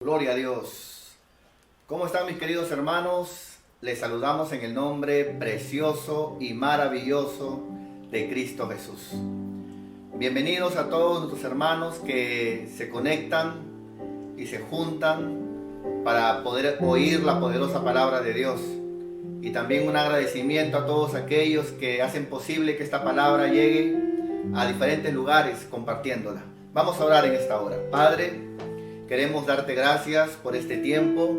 Gloria a Dios. ¿Cómo están mis queridos hermanos? Les saludamos en el nombre precioso y maravilloso de Cristo Jesús. Bienvenidos a todos nuestros hermanos que se conectan y se juntan para poder oír la poderosa palabra de Dios. Y también un agradecimiento a todos aquellos que hacen posible que esta palabra llegue a diferentes lugares compartiéndola. Vamos a orar en esta hora. Padre, queremos darte gracias por este tiempo.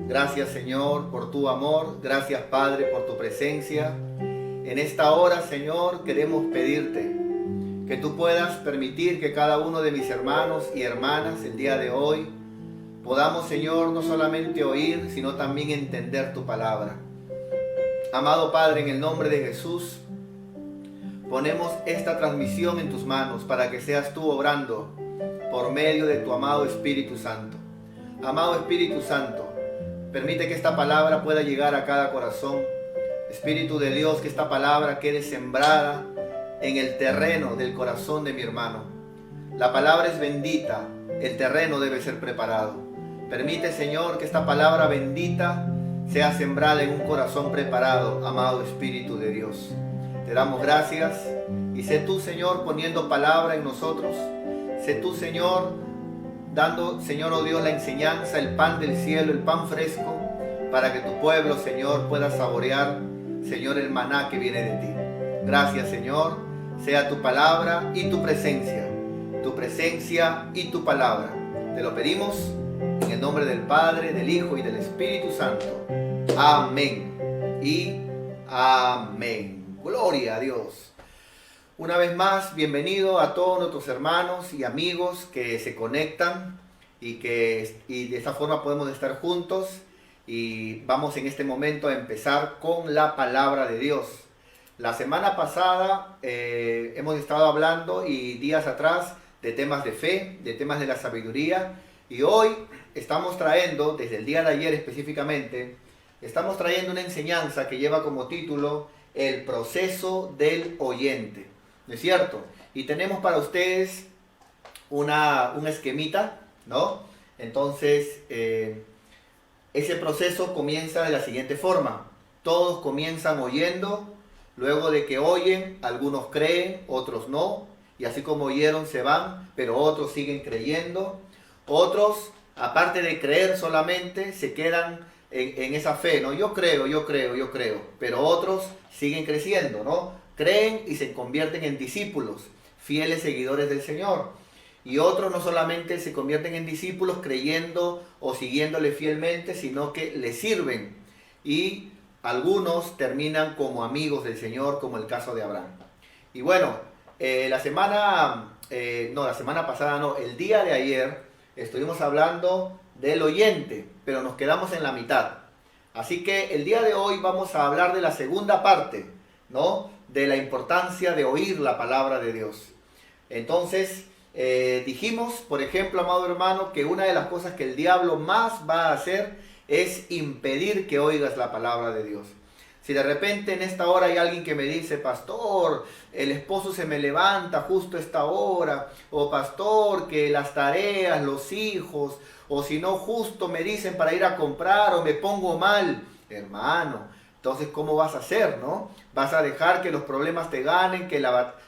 Gracias, Señor, por tu amor. Gracias, Padre, por tu presencia. En esta hora, Señor, queremos pedirte que tú puedas permitir que cada uno de mis hermanos y hermanas el día de hoy podamos, Señor, no solamente oír, sino también entender tu palabra. Amado Padre, en el nombre de Jesús, ponemos esta transmisión en tus manos para que seas tú obrando por medio de tu amado Espíritu Santo. Amado Espíritu Santo, permite que esta palabra pueda llegar a cada corazón. Espíritu de Dios, que esta palabra quede sembrada en el terreno del corazón de mi hermano. La palabra es bendita, el terreno debe ser preparado. Permite, Señor, que esta palabra bendita sea sembrada en un corazón preparado, amado Espíritu de Dios. Te damos gracias y sé tú, Señor, poniendo palabra en nosotros. Sé tú, Señor, dando, Señor, oh Dios, la enseñanza, el pan del cielo, el pan fresco, para que tu pueblo, Señor, pueda saborear, Señor, el maná que viene de ti. Gracias, Señor, sea tu palabra y tu presencia y tu palabra. Te lo pedimos en el nombre del Padre, del Hijo y del Espíritu Santo. Amén y amén. Gloria a Dios. Una vez más, bienvenido a todos nuestros hermanos y amigos que se conectan y de esta forma podemos estar juntos. Y vamos en este momento a empezar con la palabra de Dios. La semana pasada hemos estado hablando y días atrás de temas de fe, de temas de la sabiduría. Y hoy estamos trayendo, desde el día de ayer específicamente, estamos trayendo una enseñanza que lleva como título El proceso del oyente. ¿No es cierto? Y tenemos para ustedes un esquemita, ¿no? Entonces, ese proceso comienza de la siguiente forma. Todos comienzan oyendo, luego de que oyen, algunos creen, otros no, y así como oyeron se van, pero otros siguen creyendo. Otros, aparte de creer solamente, se quedan en esa fe, ¿no? Yo creo, pero otros siguen creciendo, ¿no? Creen y se convierten en discípulos, fieles seguidores del Señor. Y otros no solamente se convierten en discípulos creyendo o siguiéndole fielmente, sino que le sirven. Y algunos terminan como amigos del Señor, como el caso de Abraham. Y bueno, el día de ayer estuvimos hablando del oyente, pero nos quedamos en la mitad. Así que el día de hoy vamos a hablar de la segunda parte, ¿no? De la importancia de oír la palabra de Dios. Entonces, dijimos, por ejemplo, amado hermano, que una de las cosas que el diablo más va a hacer es impedir que oigas la palabra de Dios. Si de repente en esta hora hay alguien que me dice, pastor, el esposo se me levanta justo a esta hora, o pastor, que las tareas, los hijos, o si no, justo me dicen para ir a comprar o me pongo mal, hermano, entonces ¿cómo vas a hacer, no? ¿Vas a dejar que los problemas te ganen,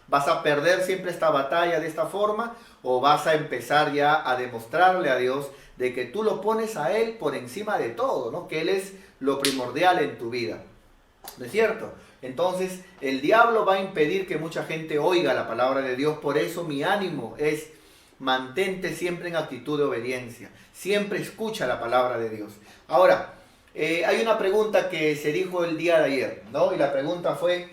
vas a perder siempre esta batalla de esta forma, o vas a empezar ya a demostrarle a Dios de que tú lo pones a Él por encima de todo, ¿no? Que Él es lo primordial en tu vida? ¿No es cierto? Entonces el diablo va a impedir que mucha gente oiga la palabra de Dios. Por eso mi ánimo es: mantente siempre en actitud de obediencia, siempre escucha la palabra de Dios. Ahora, hay una pregunta que se dijo el día de ayer, ¿no? Y la pregunta fue,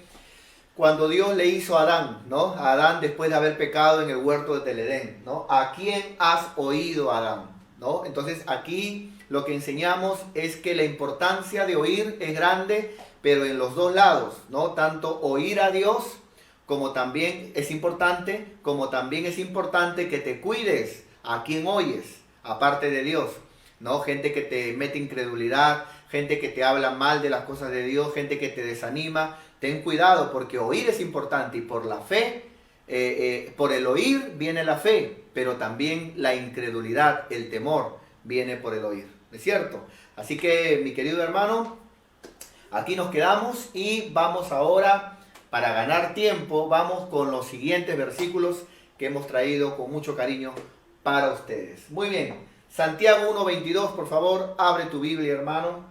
cuando Dios le hizo a Adán, ¿no? A Adán después de haber pecado en el huerto del Edén, ¿no? ¿A quién has oído, Adán? ¿No? Entonces aquí lo que enseñamos es que la importancia de oír es grande, pero en los dos lados, ¿no? Tanto oír a Dios como también es importante, que te cuides a quien oyes, aparte de Dios, ¿no? Gente que te mete incredulidad, gente que te habla mal de las cosas de Dios, gente que te desanima. Ten cuidado, porque oír es importante, y por la fe, por el oír viene la fe, pero también la incredulidad, el temor, viene por el oír, ¿no es cierto? Así que, mi querido hermano, aquí nos quedamos y vamos ahora, para ganar tiempo, vamos con los siguientes versículos que hemos traído con mucho cariño para ustedes. Muy bien, Santiago 1:22, por favor, abre tu Biblia, hermano,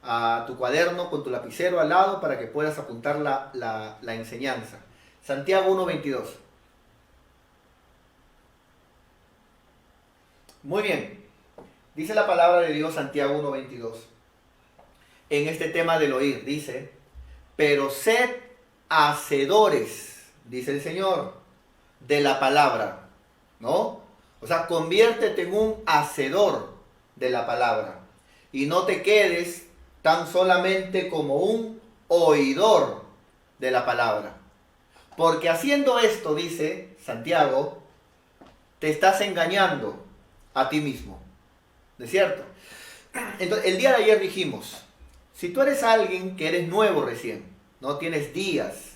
a tu cuaderno con tu lapicero al lado para que puedas apuntar la enseñanza. Santiago 1:22. Muy bien, dice la palabra de Dios, Santiago 1:22. En este tema del oír, dice, pero sed hacedores, dice el Señor, de la palabra, ¿no? O sea, conviértete en un hacedor de la palabra y no te quedes tan solamente como un oidor de la palabra. Porque haciendo esto, dice Santiago, te estás engañando a ti mismo, ¿no es cierto? Entonces, el día de ayer dijimos, si tú eres alguien que eres nuevo recién, no tienes días,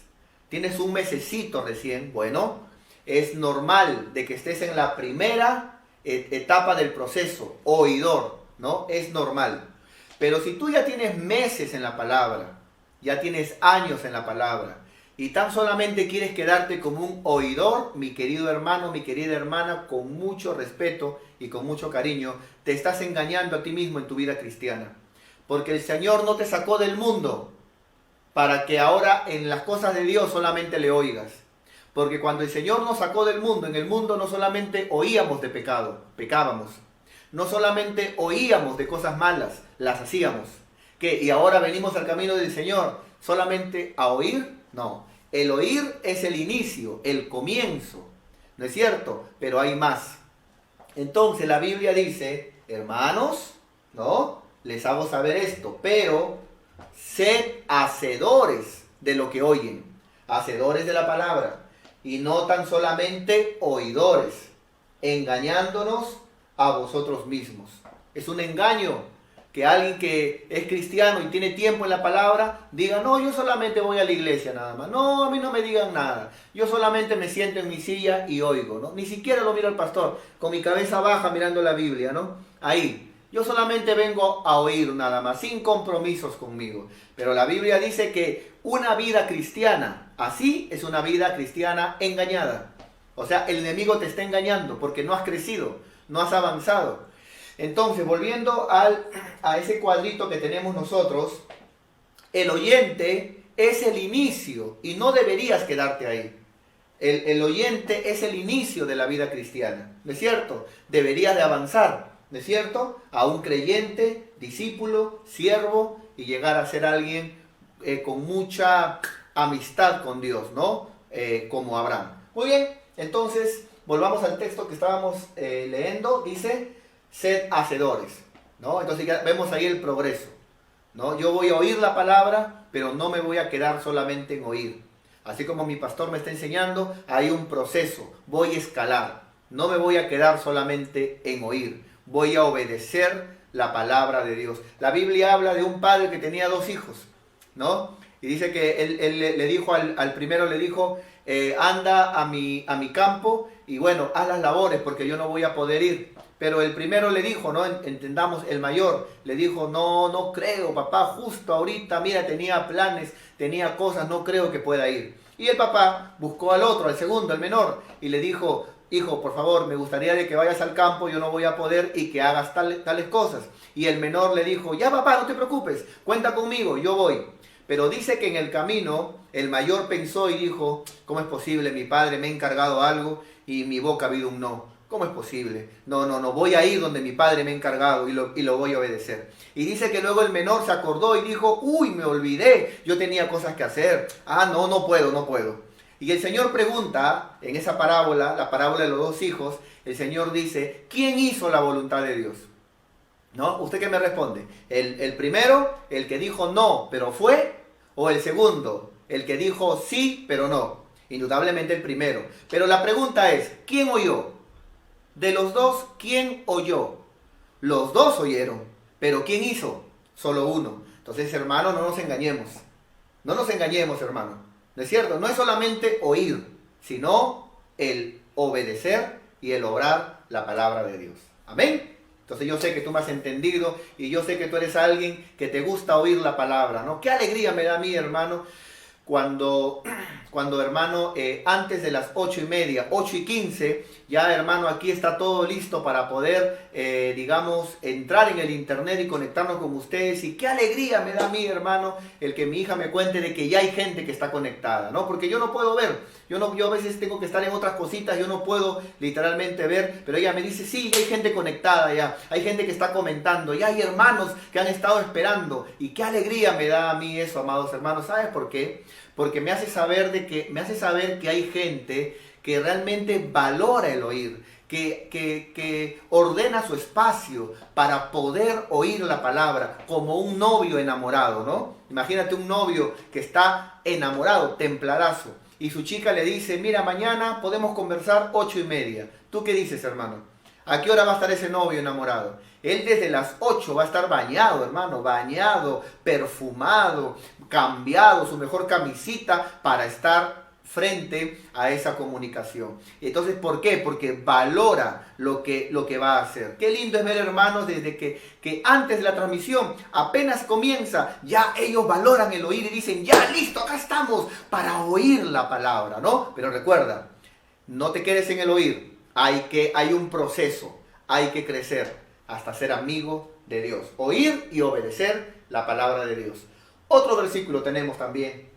tienes un mesecito recién, bueno, es normal de que estés en la primera etapa del proceso, oidor, ¿no? Es normal. Pero si tú ya tienes meses en la palabra, ya tienes años en la palabra, y tan solamente quieres quedarte como un oidor, mi querido hermano, mi querida hermana, con mucho respeto y con mucho cariño, te estás engañando a ti mismo en tu vida cristiana. Porque el Señor no te sacó del mundo para que ahora en las cosas de Dios solamente le oigas. Porque cuando el Señor nos sacó del mundo, en el mundo no solamente oíamos de pecado, pecábamos. No solamente oíamos de cosas malas, las hacíamos. ¿Qué? Y ahora venimos al camino del Señor, solamente a oír, no. El oír es el inicio, el comienzo, ¿no es cierto? Pero hay más. Entonces la Biblia dice, hermanos, ¿no? Les hago saber esto, pero sed hacedores de lo que oyen, hacedores de la palabra, y no tan solamente oidores, engañándonos a vosotros mismos. Es un engaño que alguien que es cristiano y tiene tiempo en la palabra diga, no, yo solamente voy a la iglesia nada más, no, a mí no me digan nada, yo solamente me siento en mi silla y oigo, ¿no? Ni siquiera lo miro al pastor, con mi cabeza baja mirando la Biblia, ¿no? Ahí. Yo solamente vengo a oír nada más, sin compromisos conmigo. Pero la Biblia dice que una vida cristiana, así es una vida cristiana engañada. O sea, el enemigo te está engañando porque no has crecido, no has avanzado. Entonces, volviendo a ese cuadrito que tenemos nosotros, el oyente es el inicio y no deberías quedarte ahí. El oyente es el inicio de la vida cristiana, ¿no es cierto? Deberías de avanzar, ¿no es cierto? A un creyente, discípulo, siervo y llegar a ser alguien con mucha amistad con Dios, ¿no? Como Abraham. Muy bien, entonces volvamos al texto que estábamos leyendo. Dice, sed hacedores, ¿no? Entonces ya vemos ahí el progreso, ¿no? Yo voy a oír la palabra, pero no me voy a quedar solamente en oír. Así como mi pastor me está enseñando, hay un proceso, voy a escalar. No me voy a quedar solamente en oír, voy a obedecer la palabra de Dios. La Biblia habla de un padre que tenía 2 hijos, ¿no? Y dice que él le dijo al primero, le dijo, anda a mi campo y bueno, haz las labores porque yo no voy a poder ir. Pero el primero le dijo, ¿no? Entendamos, el mayor le dijo, no creo, papá, justo ahorita, mira, tenía planes, tenía cosas, no creo que pueda ir. Y el papá buscó al otro, al segundo, al menor, y le dijo, hijo, por favor, me gustaría de que vayas al campo, yo no voy a poder y que hagas tales cosas. Y el menor le dijo, ya papá, no te preocupes, cuenta conmigo, yo voy. Pero dice que en el camino el mayor pensó y dijo, ¿cómo es posible? Mi padre me ha encargado algo y mi boca ha habido un no. ¿Cómo es posible? No, voy a ir donde mi padre me ha encargado y lo voy a obedecer. Y dice que luego el menor se acordó y dijo, uy, me olvidé, yo tenía cosas que hacer. No puedo. Y el Señor pregunta, en esa parábola, la parábola de los 2 hijos, el Señor dice, ¿quién hizo la voluntad de Dios? ¿No? ¿Usted qué me responde? ¿El primero, el que dijo no, pero fue? ¿O el segundo, el que dijo sí, pero no? Indudablemente el primero. Pero la pregunta es, ¿quién oyó? De los 2, ¿quién oyó? Los 2 oyeron, pero ¿quién hizo? Solo uno. Entonces, hermano, no nos engañemos. No nos engañemos, hermano. ¿No es cierto? No es solamente oír, sino el obedecer y el obrar la palabra de Dios. Amén. Entonces yo sé que tú me has entendido y yo sé que tú eres alguien que te gusta oír la palabra, ¿no? Qué alegría me da a mí, hermano, cuando hermano, antes de las 8:30, 8:15, ya, hermano, aquí está todo listo para poder, digamos, entrar en el internet y conectarnos con ustedes. Y qué alegría me da a mí, hermano, el que mi hija me cuente de que ya hay gente que está conectada, ¿no? Porque yo no puedo ver, yo a veces tengo que estar en otras cositas, yo no puedo literalmente ver, pero ella me dice, sí, hay gente conectada ya, hay gente que está comentando, ya hay hermanos que han estado esperando. Y qué alegría me da a mí eso, amados hermanos. ¿Sabes por qué? Porque me hace saber que hay gente que realmente valora el oír, que ordena su espacio para poder oír la palabra, como un novio enamorado, ¿no? Imagínate un novio que está enamorado, templarazo, y su chica le dice, mira, mañana podemos conversar 8:30. ¿Tú qué dices, hermano? ¿A qué hora va a estar ese novio enamorado? Él desde las 8 va a estar bañado, hermano, bañado, perfumado, cambiado, su mejor camisita para estar frente a esa comunicación. Entonces, ¿por qué? Porque valora lo que va a hacer. Qué lindo es ver, hermanos, desde que antes de la transmisión, apenas comienza, ya ellos valoran el oír y dicen, ya listo, acá estamos para oír la palabra, ¿no? Pero recuerda, no te quedes en el oír, hay un proceso, hay que crecer hasta ser amigo de Dios. Oír y obedecer la palabra de Dios. Otro versículo tenemos también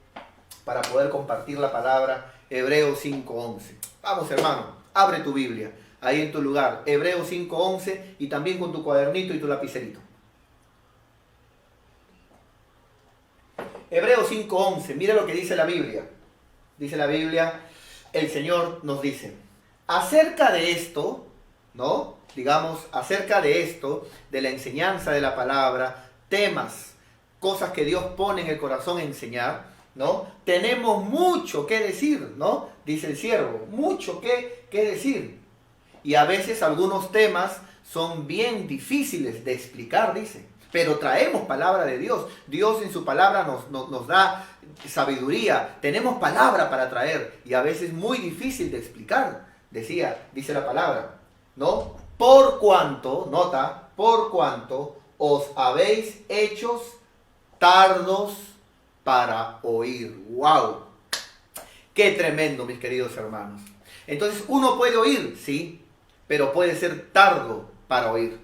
para poder compartir la palabra, Hebreos 5:11. Vamos, hermano, abre tu Biblia ahí en tu lugar, Hebreos 5:11, y también con tu cuadernito y tu lapicerito. Hebreos 5:11, mira lo que dice la Biblia. Dice la Biblia, el Señor nos dice, acerca de esto, ¿no? Digamos, acerca de esto, de la enseñanza de la palabra, temas, cosas que Dios pone en el corazón a enseñar, ¿no? Tenemos mucho que decir, ¿no? Dice el siervo, mucho que decir. Y a veces algunos temas son bien difíciles de explicar, dice. Pero traemos palabra de Dios. Dios en su palabra nos da sabiduría. Tenemos palabra para traer. Y a veces muy difícil de explicar, dice la palabra, ¿no? Por cuanto, nota, por cuanto os habéis hechos tardos para oír. ¡Wow! ¡Qué tremendo, mis queridos hermanos! Entonces, uno puede oír, sí, pero puede ser tardo para oír,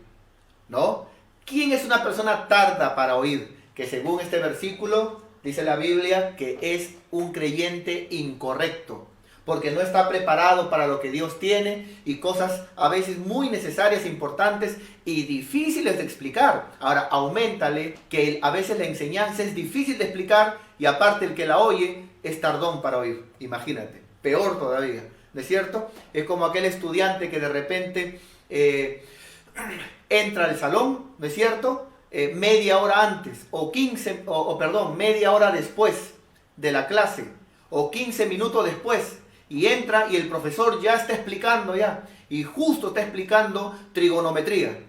¿no? ¿Quién es una persona tarda para oír? Que según este versículo, dice la Biblia, que es un creyente incorrecto, porque no está preparado para lo que Dios tiene y cosas a veces muy necesarias, importantes y difíciles de explicar. Ahora, auméntale que a veces la enseñanza es difícil de explicar y aparte el que la oye es tardón para oír. Imagínate, peor todavía, ¿no es cierto? Es como aquel estudiante que de repente entra al salón, ¿no es cierto? Media hora antes media hora después de la clase o 15 minutos después. Y entra y el profesor ya está explicando y justo está explicando trigonometría.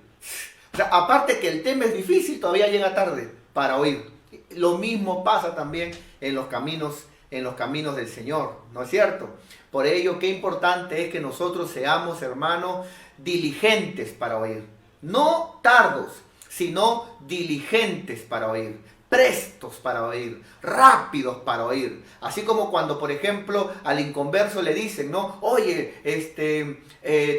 O sea, aparte que el tema es difícil, todavía llega tarde para oír. Lo mismo pasa también en los caminos del Señor, ¿no es cierto? Por ello, qué importante es que nosotros seamos, hermanos, diligentes para oír. No tardos, sino diligentes para oír. Prestos para oír, rápidos para oír. Así como cuando, por ejemplo, al inconverso le dicen, ¿no? Oye,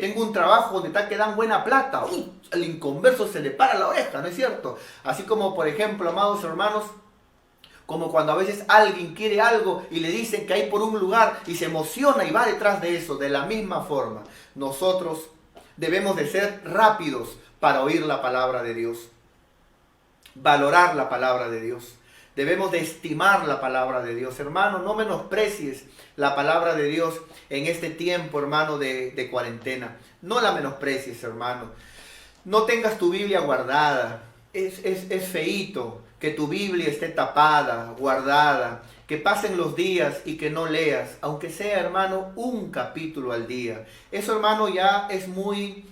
tengo un trabajo donde te dan buena plata. Al inconverso se le para la oreja, ¿no es cierto? Así como, por ejemplo, amados hermanos, como cuando a veces alguien quiere algo y le dicen que hay por un lugar y se emociona y va detrás de eso. De la misma forma, nosotros debemos de ser rápidos para oír la palabra de Dios. Valorar la palabra de Dios. Debemos de estimar la palabra de Dios. Hermano, no menosprecies la palabra de Dios en este tiempo, hermano, de cuarentena. No la menosprecies, hermano. No tengas tu Biblia guardada. Es feíto que tu Biblia esté tapada, guardada, que pasen los días y que no leas, aunque sea, hermano, un capítulo al día. Eso, hermano, ya es muy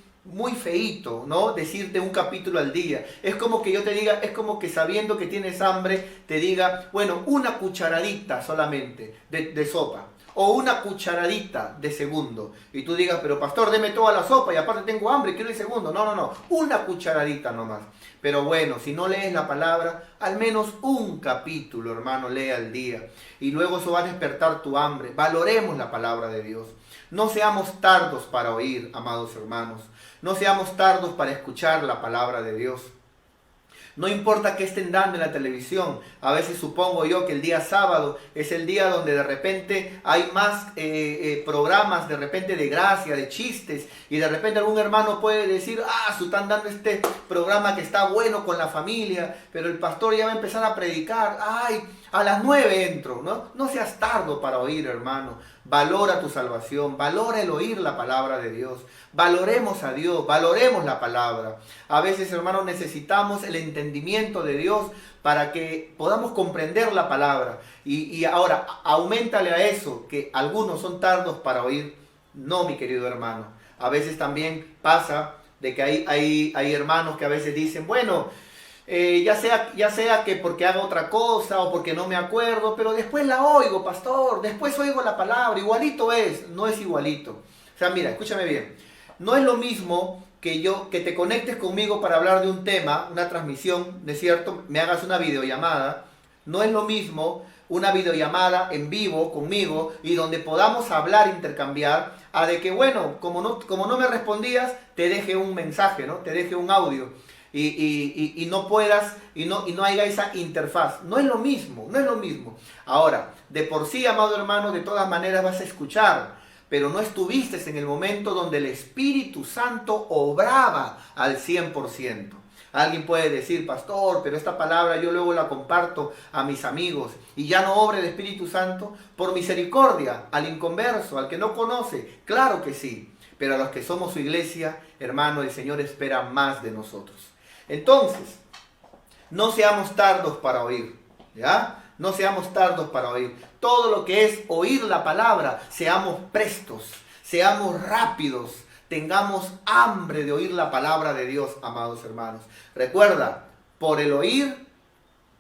feíto, ¿no? Decirte un capítulo al día. Es como que yo te diga, es como que sabiendo que tienes hambre, te diga, bueno, una cucharadita solamente de sopa. o una cucharadita de segundo. Y tú digas, pero pastor, deme toda la sopa y aparte tengo hambre, quiero el segundo. No, no, no, una cucharadita nomás. Pero bueno, si no lees la palabra, al menos un capítulo, hermano, lee al día. Y luego eso va a despertar tu hambre. Valoremos la palabra de Dios. No seamos tardos para oír, amados hermanos. No seamos tardos para escuchar la palabra de Dios. No importa qué estén dando en la televisión. A veces supongo yo que el día sábado es el día donde de repente hay más programas de repente de gracia, de chistes. Y de repente algún hermano puede decir, están dando este programa que está bueno con la familia. Pero el pastor ya va a empezar a predicar. A las 9 entro, ¿no? No seas tardo para oír, hermano. Valora tu salvación, valora el oír la palabra de Dios. Valoremos a Dios, valoremos la palabra. A veces, hermanos, necesitamos el entendimiento de Dios para que podamos comprender la palabra. Y ahora, auméntale a eso, que algunos son tardos para oír. No, mi querido hermano. A veces también pasa de que hay hermanos que a veces dicen, bueno, ya sea que porque haga otra cosa o porque no me acuerdo, pero después la oigo, pastor, después oigo la palabra, igualito es, no es igualito. O sea, mira, escúchame bien, no es lo mismo que te conectes conmigo para hablar de un tema, una transmisión, ¿no es cierto? Me hagas una videollamada, no es lo mismo una videollamada en vivo conmigo y donde podamos hablar, intercambiar, a de que, bueno, como no me respondías, te deje un mensaje, ¿no? Te deje un audio. Y no puedas, y no haya esa interfaz. No es lo mismo, no es lo mismo. Ahora, de por sí, amado hermano, de todas maneras vas a escuchar, pero no estuviste en el momento donde el Espíritu Santo obraba al 100%. Alguien puede decir, pastor, pero esta palabra yo luego la comparto a mis amigos y ya no obra el Espíritu Santo. Por misericordia, al inconverso, al que no conoce, claro que sí. Pero a los que somos su iglesia, hermano, el Señor espera más de nosotros. Entonces, no seamos tardos para oír, ¿ya? No seamos tardos para oír. Todo lo que es oír la palabra, seamos prestos, seamos rápidos, tengamos hambre de oír la palabra de Dios, amados hermanos. Recuerda, por el oír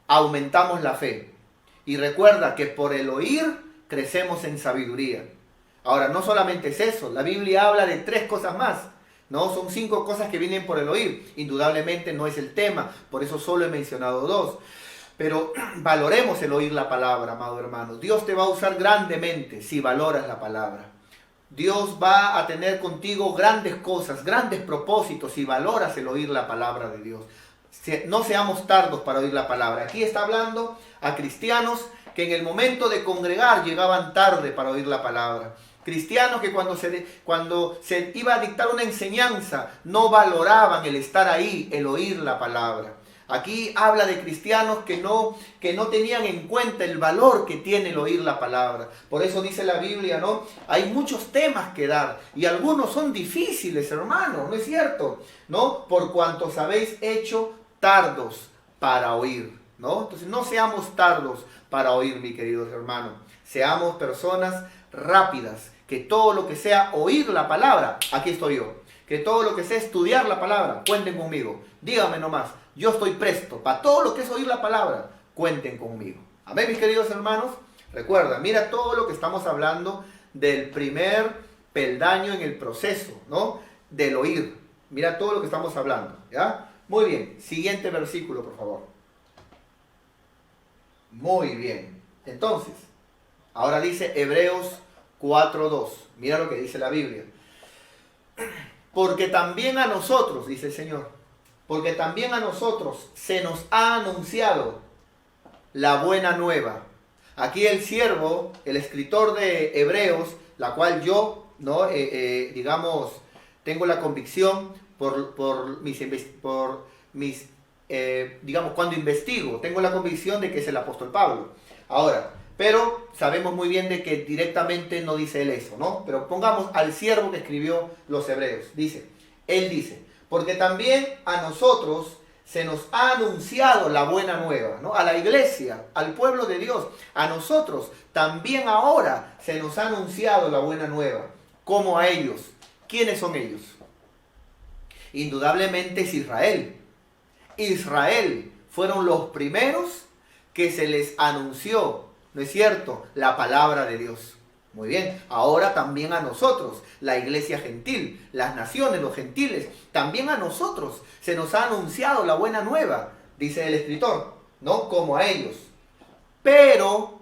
aumentamos la fe. Y recuerda que por el oír crecemos en sabiduría. Ahora, no solamente es eso, la Biblia habla de 3 cosas más. No, son 5 cosas que vienen por el oír. Indudablemente no es el tema, por eso solo he mencionado 2. Pero valoremos el oír la palabra, amado hermano. Dios te va a usar grandemente si valoras la palabra. Dios va a tener contigo grandes cosas, grandes propósitos si valoras el oír la palabra de Dios. No seamos tardos para oír la palabra. Aquí está hablando a cristianos que en el momento de congregar llegaban tarde para oír la palabra. Cristianos que cuando se iba a dictar una enseñanza no valoraban el estar ahí, el oír la palabra. Aquí habla de cristianos que no tenían en cuenta el valor que tiene el oír la palabra. Por eso dice la Biblia, ¿no? Hay muchos temas que dar y algunos son difíciles, hermano, ¿no es cierto? ¿No? Por cuanto os habéis hecho tardos para oír, ¿no? Entonces no seamos tardos para oír, mi queridos hermanos. Seamos personas rápidas, que todo lo que sea oír la palabra, aquí estoy yo. Que todo lo que sea estudiar la palabra, cuenten conmigo. Díganme nomás, yo estoy presto. Para todo lo que es oír la palabra, cuenten conmigo. Amén, mis queridos hermanos. Recuerda, mira todo lo que estamos hablando del primer peldaño en el proceso, ¿no? Del oír. Mira todo lo que estamos hablando, ¿ya? Muy bien, siguiente versículo, por favor. Muy bien. Entonces, ahora dice Hebreos 4:2. Mira lo que dice la Biblia. Porque también a nosotros, dice el Señor, porque también a nosotros se nos ha anunciado la buena nueva. Aquí el siervo, el escritor de Hebreos, la cual yo, ¿no? Tengo la convicción digamos, cuando investigo, tengo la convicción de que es el apóstol Pablo. Ahora, pero sabemos muy bien de que directamente no dice él eso, ¿no? Pero pongamos al siervo que escribió los Hebreos. Él dice, porque también a nosotros se nos ha anunciado la buena nueva, ¿no? A la iglesia, al pueblo de Dios, a nosotros también ahora se nos ha anunciado la buena nueva, como a ellos. ¿Quiénes son ellos? Indudablemente es Israel. Israel fueron los primeros que se les anunció, ¿no es cierto?, la palabra de Dios. Muy bien, ahora también a nosotros, la iglesia gentil, las naciones, los gentiles, también a nosotros se nos ha anunciado la buena nueva, dice el escritor, ¿no? Como a ellos. Pero,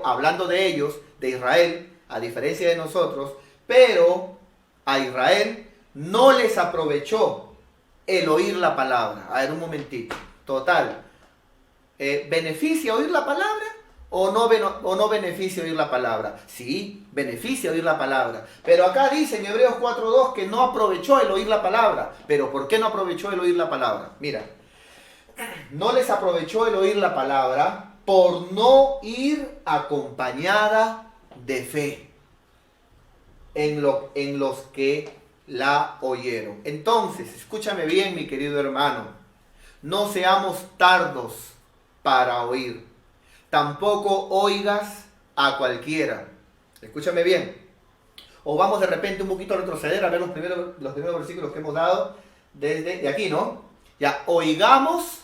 hablando de ellos, de Israel, a diferencia de nosotros, pero a Israel no les aprovechó el oír la palabra. A ver, un momentito. Total. ¿Beneficia oír la palabra o no beneficia oír la palabra? Sí, beneficia oír la palabra. Pero acá dice en Hebreos 4:2 que no aprovechó el oír la palabra. ¿Pero por qué no aprovechó el oír la palabra? Mira, no les aprovechó el oír la palabra por no ir acompañada de fe en los que la oyeron. Entonces, escúchame bien, mi querido hermano, no seamos tardos para oír. Tampoco oigas a cualquiera. Escúchame bien. O vamos de repente un poquito a retroceder a ver los primeros versículos que hemos dado desde aquí, ¿no? Ya, oigamos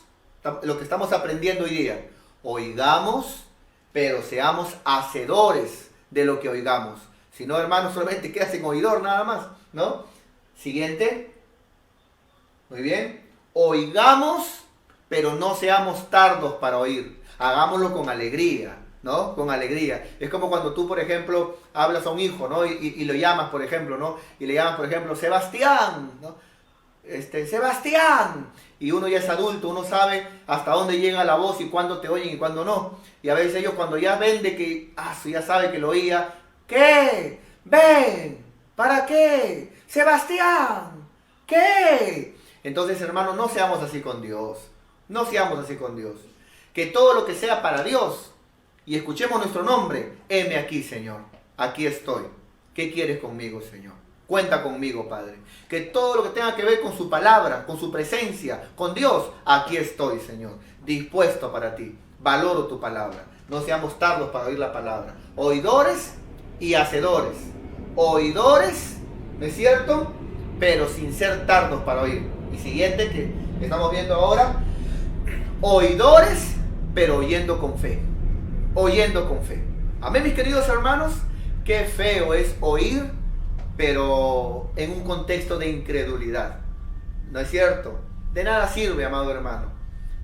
lo que estamos aprendiendo hoy día. Oigamos, pero seamos hacedores de lo que oigamos. Si no, hermano, solamente quedas en oidor nada más, ¿no? Siguiente. Muy bien. Oigamos, pero no seamos tardos para oír. Hagámoslo con alegría, ¿no? Con alegría. Es como cuando tú, por ejemplo, hablas a un hijo, ¿no? Y lo llamas, por ejemplo, ¿no? Y le llamas, por ejemplo, Sebastián, ¿no? Sebastián. Y uno ya es adulto, uno sabe hasta dónde llega la voz y cuándo te oyen y cuándo no. Y a veces ellos cuando ya ven de que, ya sabe que lo oía, ¿qué? Ven, ¿para qué? Sebastián, ¿qué? Entonces, hermano, no seamos así con Dios. No seamos así con Dios. Que todo lo que sea para Dios, y escuchemos nuestro nombre, heme aquí, Señor. Aquí estoy. ¿Qué quieres conmigo, Señor? Cuenta conmigo, Padre. Que todo lo que tenga que ver con su palabra, con su presencia, con Dios, aquí estoy, Señor. Dispuesto para ti. Valoro tu palabra. No seamos tardos para oír la palabra. Oidores y hacedores. Oidores, ¿no es cierto? Pero sin ser tardos para oír. Y siguiente que estamos viendo ahora. Oidores, pero oyendo con fe. Oyendo con fe. Amén, mis queridos hermanos. Qué feo es oír, pero en un contexto de incredulidad. ¿No es cierto? De nada sirve, amado hermano.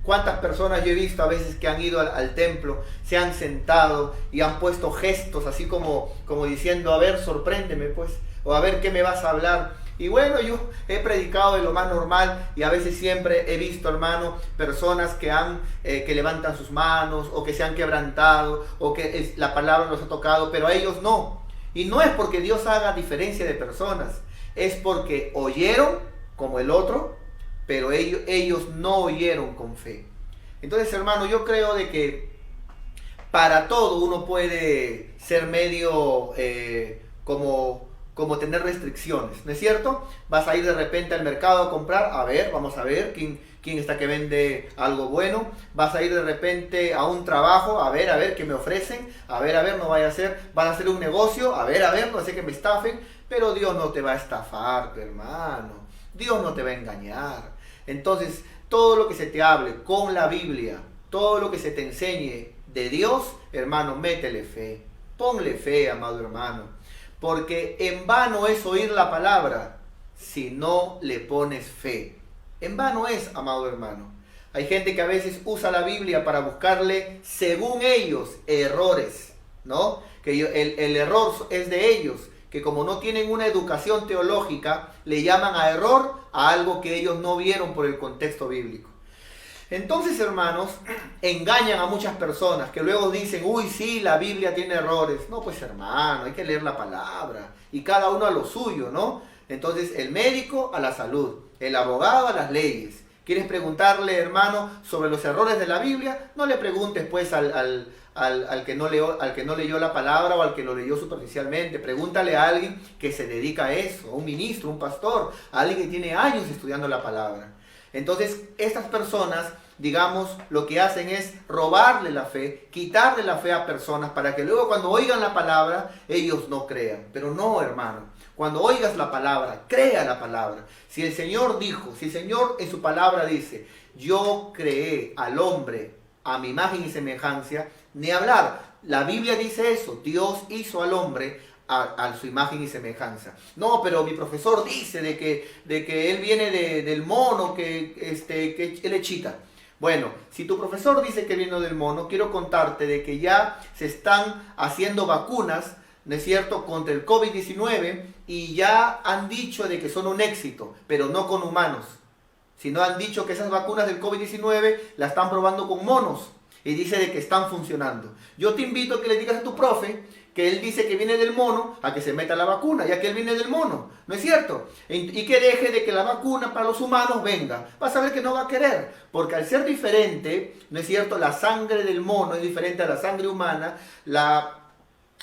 ¿Cuántas personas yo he visto a veces que han ido al templo, se han sentado y han puesto gestos así como diciendo, a ver, sorpréndeme pues, o a ver qué me vas a hablar? Y bueno, yo he predicado de lo más normal y a veces siempre he visto, hermano, personas que levantan sus manos o que se han quebrantado o que la palabra los ha tocado, pero a ellos no. Y no es porque Dios haga diferencia de personas, es porque oyeron como el otro, pero ellos no oyeron con fe. Entonces, hermano, yo creo de que para todo uno puede ser medio como tener restricciones, ¿no es cierto? Vas a ir de repente al mercado a comprar, a ver, vamos a ver quién está que vende algo bueno. Vas a ir de repente a un trabajo, a ver qué me ofrecen, a ver, no vaya a ser, van a hacer un negocio, a ver, no sé que me estafen, pero Dios no te va a estafar, hermano. Dios no te va a engañar. Entonces, todo lo que se te hable con la Biblia, todo lo que se te enseñe de Dios, hermano, métele fe. Ponle fe, amado hermano. Porque en vano es oír la palabra si no le pones fe. En vano es, amado hermano. Hay gente que a veces usa la Biblia para buscarle, según ellos, errores, ¿no? Que el error es de ellos, que como no tienen una educación teológica, le llaman a error a algo que ellos no vieron por el contexto bíblico. Entonces, hermanos, engañan a muchas personas que luego dicen, uy, sí, la Biblia tiene errores. No, pues hermano, hay que leer la palabra y cada uno a lo suyo, ¿no? Entonces, el médico a la salud, el abogado a las leyes. ¿Quieres preguntarle, hermano, sobre los errores de la Biblia? No le preguntes, pues, al que no leyó la palabra o al que lo leyó superficialmente. Pregúntale a alguien que se dedica a eso, a un ministro, un pastor, a alguien que tiene años estudiando la palabra. Entonces, estas personas, digamos, lo que hacen es robarle la fe, quitarle la fe a personas para que luego cuando oigan la palabra, ellos no crean. Pero no, hermano. Cuando oigas la palabra, crea la palabra. Si el Señor dijo, si el Señor en su palabra dice, yo creé al hombre a mi imagen y semejanza, ni hablar. La Biblia dice eso, Dios hizo al hombre a su imagen y semejanza. No, pero mi profesor dice de que él viene del mono, que él es chita. Bueno, si tu profesor dice que vino del mono, quiero contarte de que ya se están haciendo vacunas, ¿no es cierto?, contra el COVID-19 y ya han dicho de que son un éxito, pero no con humanos, sino han dicho que esas vacunas del COVID-19 las están probando con monos y dice de que están funcionando. Yo te invito a que le digas a tu profe que él dice que viene del mono, a que se meta la vacuna, ya que él viene del mono, ¿no es cierto? Y que deje de que la vacuna para los humanos venga. Vas a ver que no va a querer, porque al ser diferente, ¿no es cierto?, la sangre del mono es diferente a la sangre humana,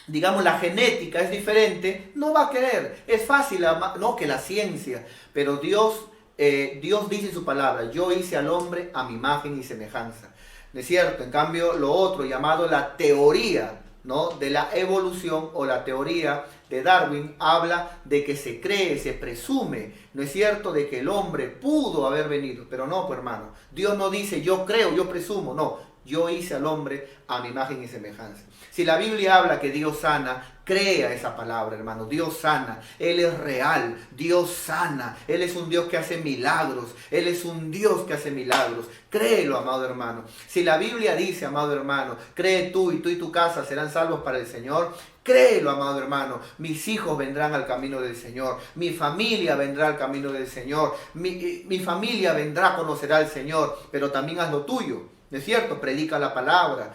digamos, la genética es diferente, no va a querer. Es fácil, no que la ciencia, pero Dios dice en su palabra, yo hice al hombre a mi imagen y semejanza, ¿no es cierto? En cambio, lo otro llamado la teoría, ¿no?, de la evolución o la teoría de Darwin habla de que se cree, se presume, ¿no es cierto?, de que el hombre pudo haber venido, pero no, pues hermano, Dios no dice yo creo, yo presumo, no, yo hice al hombre a mi imagen y semejanza. Si la Biblia habla que Dios sana, crea esa palabra, hermano. Dios sana, Él es real, Dios sana, Él es un Dios que hace milagros, Él es un Dios que hace milagros. Créelo, amado hermano. Si la Biblia dice, amado hermano, cree tú y tu casa serán salvos para el Señor, créelo, amado hermano. Mis hijos vendrán al camino del Señor, mi familia vendrá al camino del Señor, mi familia vendrá, conocerá al Señor, pero también haz lo tuyo. ¿No es cierto? Predica la palabra.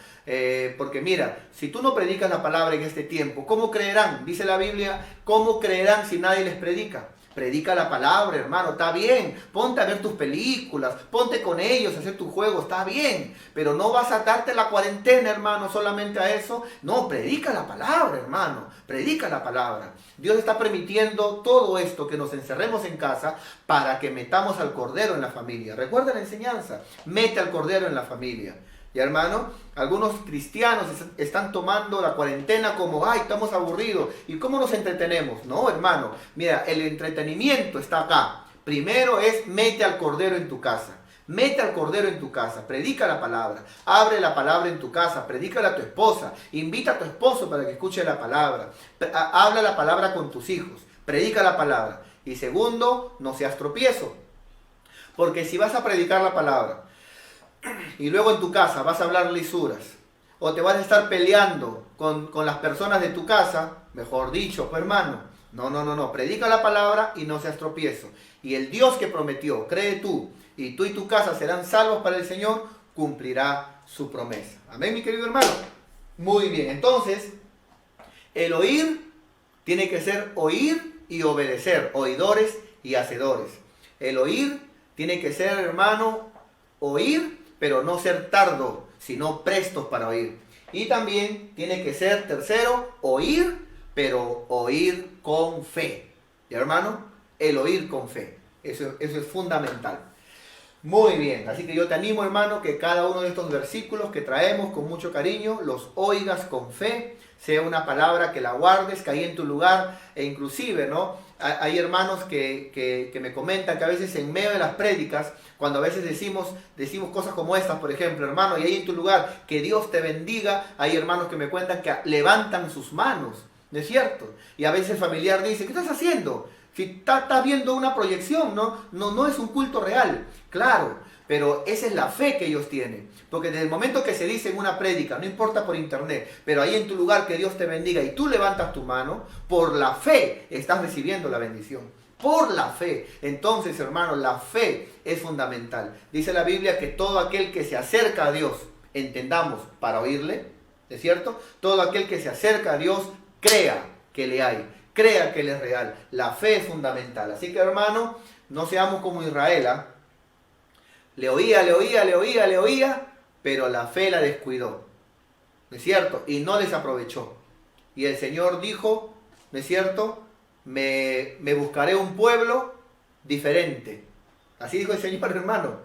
Porque mira, si tú no predicas la palabra en este tiempo, ¿cómo creerán? Dice la Biblia, ¿cómo creerán si nadie les predica? Predica la palabra, hermano, está bien. Ponte a ver tus películas, ponte con ellos a hacer tus juegos, está bien. Pero no vas a darte la cuarentena, hermano, solamente a eso. No, predica la palabra, hermano. Predica la palabra. Dios está permitiendo todo esto, que nos encerremos en casa para que metamos al cordero en la familia. Recuerda la enseñanza, mete al cordero en la familia. Y hermano, algunos cristianos están tomando la cuarentena como, ay, estamos aburridos. ¿Y cómo nos entretenemos? No, hermano, mira, el entretenimiento está acá. Primero es mete al cordero en tu casa. Mete al cordero en tu casa, predica la palabra, abre la palabra en tu casa, predícala a tu esposa, invita a tu esposo para que escuche la palabra, habla la palabra con tus hijos, predica la palabra. Y segundo, no seas tropiezo, porque si vas a predicar la palabra y luego en tu casa vas a hablar lisuras, o te vas a estar peleando con las personas de tu casa, mejor dicho, pues hermano, no, predica la palabra y no seas tropiezo. Y el Dios que prometió, cree tú y tu casa serán salvos para el Señor, cumplirá su promesa. Amén, mi querido hermano. Muy bien, entonces, el oír tiene que ser oír y obedecer, oidores y hacedores. El oír tiene que ser, hermano, oír, pero no ser tardo, sino prestos para oír. Y también tiene que ser, tercero, oír, pero oír con fe. ¿Y hermano? El oír con fe. Eso es fundamental. Muy bien, así que yo te animo, hermano, que cada uno de estos versículos que traemos con mucho cariño, los oigas con fe, sea una palabra que la guardes, que ahí en tu lugar, e inclusive, ¿no? Hay hermanos que me comentan que a veces en medio de las prédicas, cuando a veces decimos cosas como estas, por ejemplo, hermano, y ahí en tu lugar, que Dios te bendiga, hay hermanos que me cuentan que levantan sus manos, ¿no es cierto? Y a veces el familiar dice, ¿qué estás haciendo? Si estás viendo una proyección, no es un culto real, claro, pero esa es la fe que ellos tienen. Porque desde el momento que se dice en una prédica, no importa por internet, pero ahí en tu lugar que Dios te bendiga y tú levantas tu mano, por la fe estás recibiendo la bendición. Por la fe. Entonces, hermano, la fe es fundamental. Dice la Biblia que todo aquel que se acerca a Dios, entendamos, para oírle, ¿es cierto? Todo aquel que se acerca a Dios, crea que le hay. Crea que Él es real. La fe es fundamental. Así que, hermano, no seamos como Israel. Le oía, pero la fe la descuidó. ¿No es cierto? Y no desaprovechó. Y el Señor dijo, ¿no es cierto? Me buscaré un pueblo diferente. Así dijo el Señor, hermano.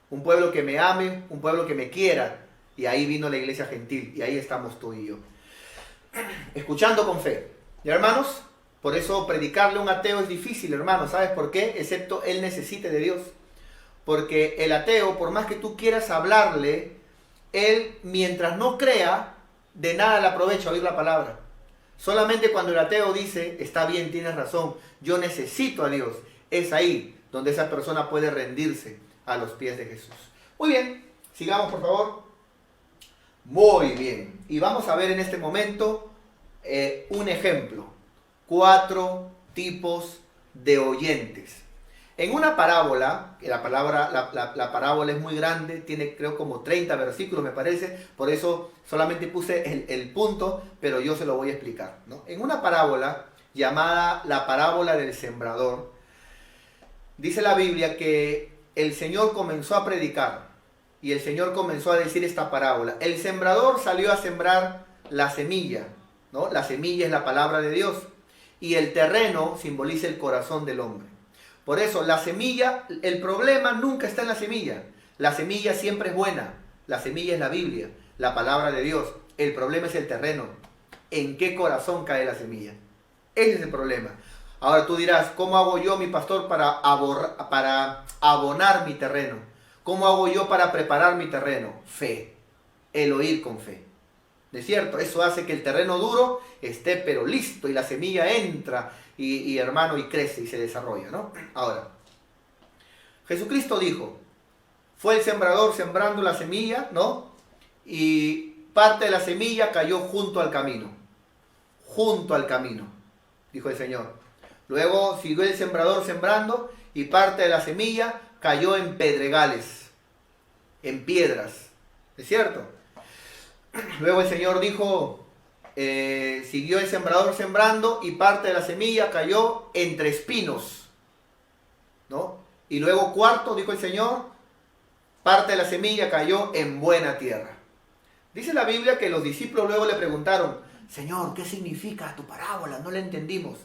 Un pueblo que me ame, un pueblo que me quiera. Y ahí vino la iglesia gentil. Y ahí estamos tú y yo. Escuchando con fe. ¿Y hermanos? Por eso predicarle a un ateo es difícil, hermano. ¿Sabes por qué? Excepto él necesite de Dios. Porque el ateo, por más que tú quieras hablarle, él, mientras no crea, de nada le aprovecha oír la palabra. Solamente cuando el ateo dice, está bien, tienes razón, yo necesito a Dios, es ahí donde esa persona puede rendirse a los pies de Jesús. Muy bien, sigamos por favor. Muy bien, y vamos a ver en este momento un ejemplo. 4 tipos de oyentes. En una parábola, que la parábola es muy grande, tiene creo como 30 versículos me parece, por eso solamente puse el punto, pero yo se lo voy a explicar, ¿no? En una parábola llamada la parábola del sembrador, dice la Biblia que el Señor comenzó a predicar y el Señor comenzó a decir esta parábola. El sembrador salió a sembrar la semilla, ¿no? La semilla es la palabra de Dios y el terreno simboliza el corazón del hombre. Por eso la semilla, el problema nunca está en la semilla. La semilla siempre es buena. La semilla es la Biblia, la palabra de Dios. El problema es el terreno. ¿En qué corazón cae la semilla? Ese es el problema. Ahora tú dirás, ¿cómo hago yo, mi pastor, para abonar mi terreno? ¿Cómo hago yo para preparar mi terreno? Fe. El oír con fe. ¿De cierto? Eso hace que el terreno duro esté pero listo y la semilla entra y hermano, y crece y se desarrolla, ¿no? Ahora, Jesucristo dijo, fue el sembrador sembrando la semilla, ¿no? Y parte de la semilla cayó junto al camino, dijo el Señor. Luego siguió el sembrador sembrando y parte de la semilla cayó en pedregales, en piedras, ¿es cierto? Luego el Señor dijo, siguió el sembrador sembrando y parte de la semilla cayó entre espinos, ¿no? Y luego cuarto, dijo el Señor, parte de la semilla cayó en buena tierra. Dice la Biblia que los discípulos luego le preguntaron, Señor, ¿qué significa tu parábola? No la entendimos.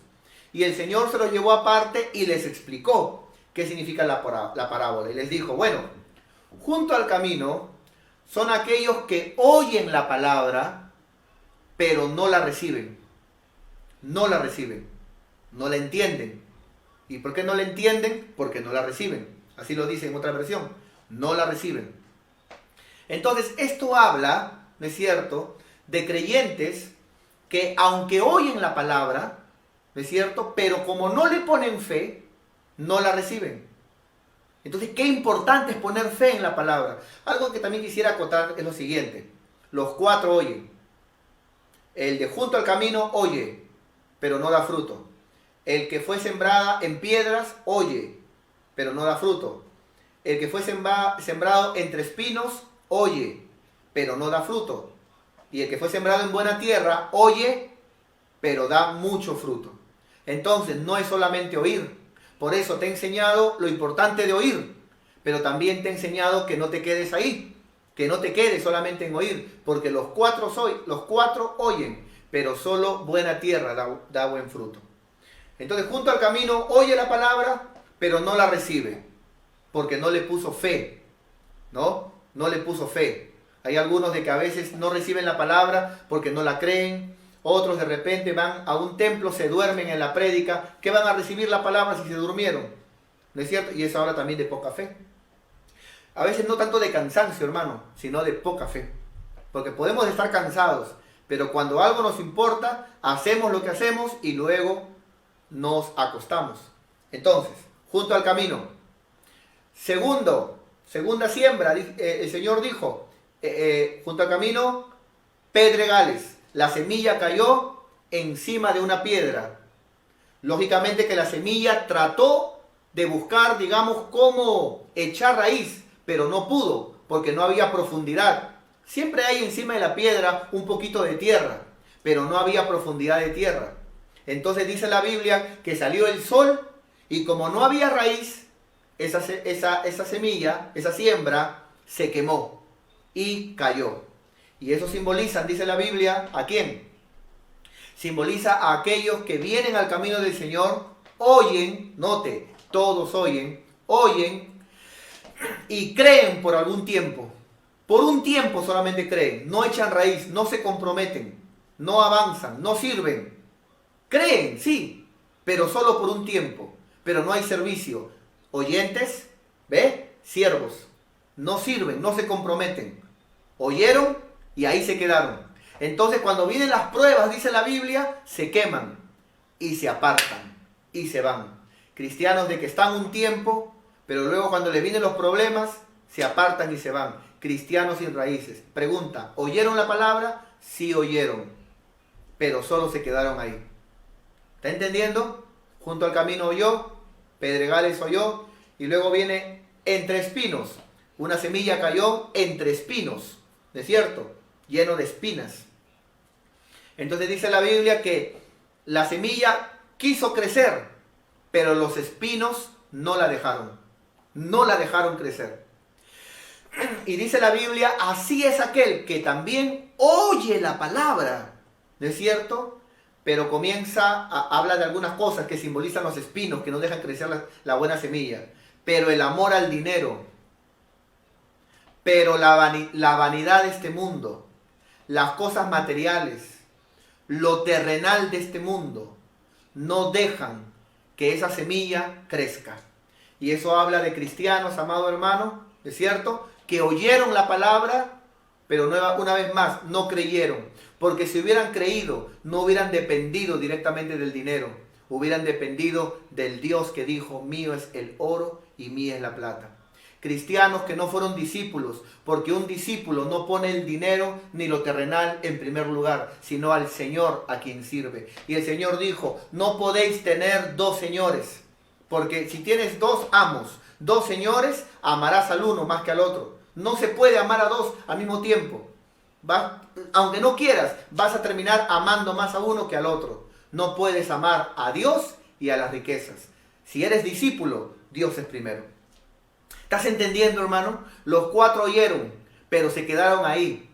Y el Señor se los llevó aparte y les explicó qué significa la parábola. Y les dijo, bueno, junto al camino son aquellos que oyen la palabra, pero no la reciben. No la reciben. No la entienden. ¿Y por qué no la entienden? Porque no la reciben. Así lo dice en otra versión. No la reciben. Entonces, esto habla, ¿no es cierto?, de creyentes que aunque oyen la palabra, ¿no es cierto?, pero como no le ponen fe, no la reciben. Entonces, qué importante es poner fe en la palabra. Algo que también quisiera acotar es lo siguiente. Los 4 oyen. El de junto al camino oye, pero no da fruto. El que fue sembrada en piedras oye, pero no da fruto. El que fue sembrado entre espinos oye, pero no da fruto. Y el que fue sembrado en buena tierra oye, pero da mucho fruto. Entonces, no es solamente oír. Por eso te he enseñado lo importante de oír, pero también te he enseñado que no te quedes ahí, que no te quedes solamente en oír, porque los cuatro oyen, pero solo buena tierra da buen fruto. Entonces, junto al camino oye la palabra, pero no la recibe, porque no le puso fe, ¿no? No le puso fe. Hay algunos de que a veces no reciben la palabra porque no la creen. Otros de repente van a un templo, se duermen en la prédica. ¿Qué van a recibir la palabra si se durmieron? ¿No es cierto? Y eso habla también de poca fe. A veces no tanto de cansancio, hermano, sino de poca fe. Porque podemos estar cansados, pero cuando algo nos importa, hacemos lo que hacemos y luego nos acostamos. Entonces, junto al camino. Segunda siembra, el Señor dijo, junto al camino, pedregales. La semilla cayó encima de una piedra. Lógicamente que la semilla trató de buscar, digamos, cómo echar raíz, pero no pudo, porque no había profundidad. Siempre hay encima de la piedra un poquito de tierra, pero no había profundidad de tierra. Entonces dice la Biblia que salió el sol y como no había raíz, esa semilla, esa siembra, se quemó y cayó. Y eso simboliza, dice la Biblia, ¿a quién? Simboliza a aquellos que vienen al camino del Señor, oyen, note, todos oyen y creen por algún tiempo. Por un tiempo solamente creen, no echan raíz, no se comprometen, no avanzan, no sirven. Creen, sí, pero solo por un tiempo, pero no hay servicio. Oyentes, ¿ve? Siervos, no sirven, no se comprometen. Oyeron y ahí se quedaron. Entonces cuando vienen las pruebas, dice la Biblia, se queman y se apartan y se van. Cristianos de que están un tiempo, pero luego cuando les vienen los problemas, se apartan y se van. Cristianos sin raíces. Pregunta, ¿oyeron la palabra? Sí oyeron, pero solo se quedaron ahí. ¿Está entendiendo? Junto al camino oyó, pedregales oyó, y luego viene entre espinos. Una semilla cayó entre espinos, ¿no es cierto? Lleno de espinas. Entonces dice la Biblia que la semilla quiso crecer, pero los espinos no la dejaron. No la dejaron crecer. Y dice la Biblia, así es aquel que también oye la palabra, ¿no es cierto? Pero habla de algunas cosas que simbolizan los espinos, que no dejan crecer la buena semilla. Pero el amor al dinero, pero la vanidad de este mundo, las cosas materiales, lo terrenal de este mundo, no dejan que esa semilla crezca. Y eso habla de cristianos, amado hermano, ¿es cierto?, que oyeron la palabra, pero una vez más no creyeron. Porque si hubieran creído, no hubieran dependido directamente del dinero. Hubieran dependido del Dios que dijo, mío es el oro y mía es la plata. Cristianos que no fueron discípulos, porque un discípulo no pone el dinero ni lo terrenal en primer lugar, sino al Señor a quien sirve. Y el Señor dijo, no podéis tener dos señores, porque si tienes dos amos, dos señores, amarás al uno más que al otro. No se puede amar a dos al mismo tiempo. Aunque no quieras, vas a terminar amando más a uno que al otro. No puedes amar a Dios y a las riquezas. Si eres discípulo, Dios es primero. ¿Estás entendiendo, hermano? Los cuatro oyeron, pero se quedaron ahí.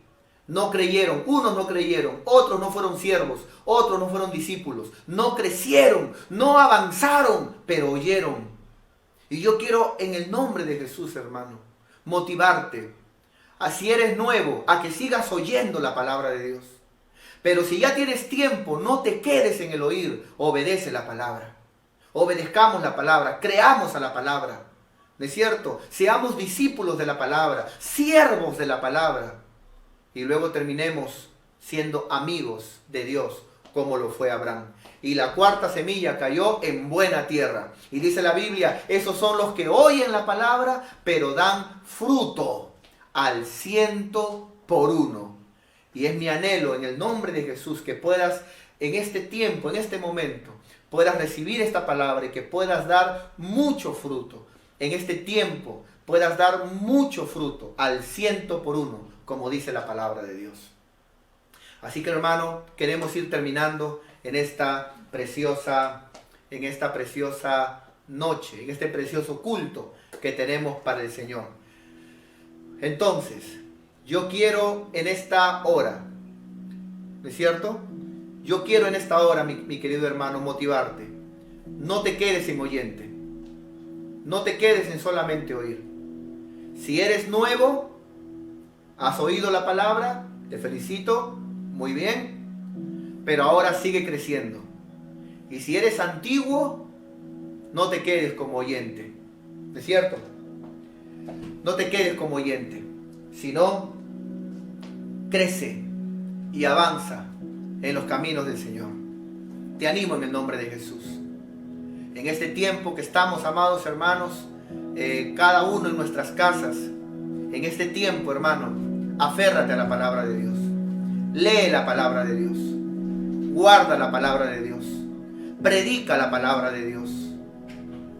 No creyeron. Unos no creyeron. Otros no fueron siervos. Otros no fueron discípulos. No crecieron. No avanzaron, pero oyeron. Y yo quiero, en el nombre de Jesús, hermano, motivarte. Si eres nuevo, a que sigas oyendo la palabra de Dios. Pero si ya tienes tiempo, no te quedes en el oír. Obedece la palabra. Obedezcamos la palabra. Creamos a la palabra. ¿No es cierto? Seamos discípulos de la palabra, siervos de la palabra. Y luego terminemos siendo amigos de Dios, como lo fue Abraham. Y la cuarta semilla cayó en buena tierra. Y dice la Biblia, esos son los que oyen la palabra, pero dan fruto al 100%. Y es mi anhelo en el nombre de Jesús que puedas en este tiempo, en este momento, puedas recibir esta palabra y que puedas dar mucho fruto. En este tiempo puedas dar mucho fruto al 100%, como dice la palabra de Dios. Así que, hermano, queremos ir terminando en esta preciosa noche, en este precioso culto que tenemos para el Señor. Entonces, yo quiero en esta hora, ¿no es cierto? Yo quiero en esta hora, mi querido hermano, motivarte. No te quedes en oyente. No te quedes en solamente oír. Si eres nuevo, has oído la palabra, te felicito, muy bien, pero ahora sigue creciendo. Y si eres antiguo, no te quedes como oyente, ¿no es cierto? No te quedes como oyente, sino crece y avanza en los caminos del Señor. Te animo en el nombre de Jesús. En este tiempo que estamos, amados hermanos, cada uno en nuestras casas, en este tiempo, hermano, aférrate a la palabra de Dios. Lee la palabra de Dios. Guarda la palabra de Dios. Predica la palabra de Dios.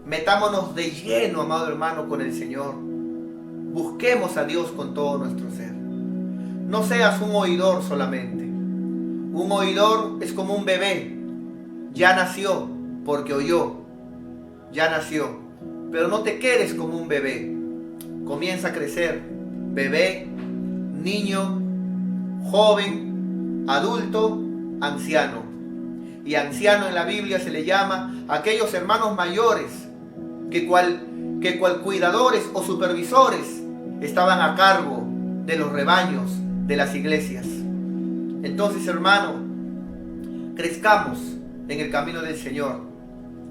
Metámonos de lleno, amado hermano, con el Señor. Busquemos a Dios con todo nuestro ser. No seas un oidor solamente. Un oidor es como un bebé. Ya nació porque oyó. Ya nació. Pero no te quedes como un bebé. Comienza a crecer. Bebé, niño, joven, adulto, anciano. Y anciano en la Biblia se le llama a aquellos hermanos mayores que cual cuidadores o supervisores estaban a cargo de los rebaños de las iglesias. Entonces, hermano, crezcamos en el camino del Señor.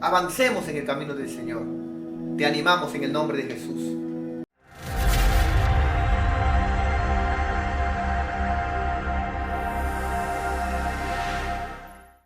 Avancemos en el camino del Señor. Te animamos en el nombre de Jesús.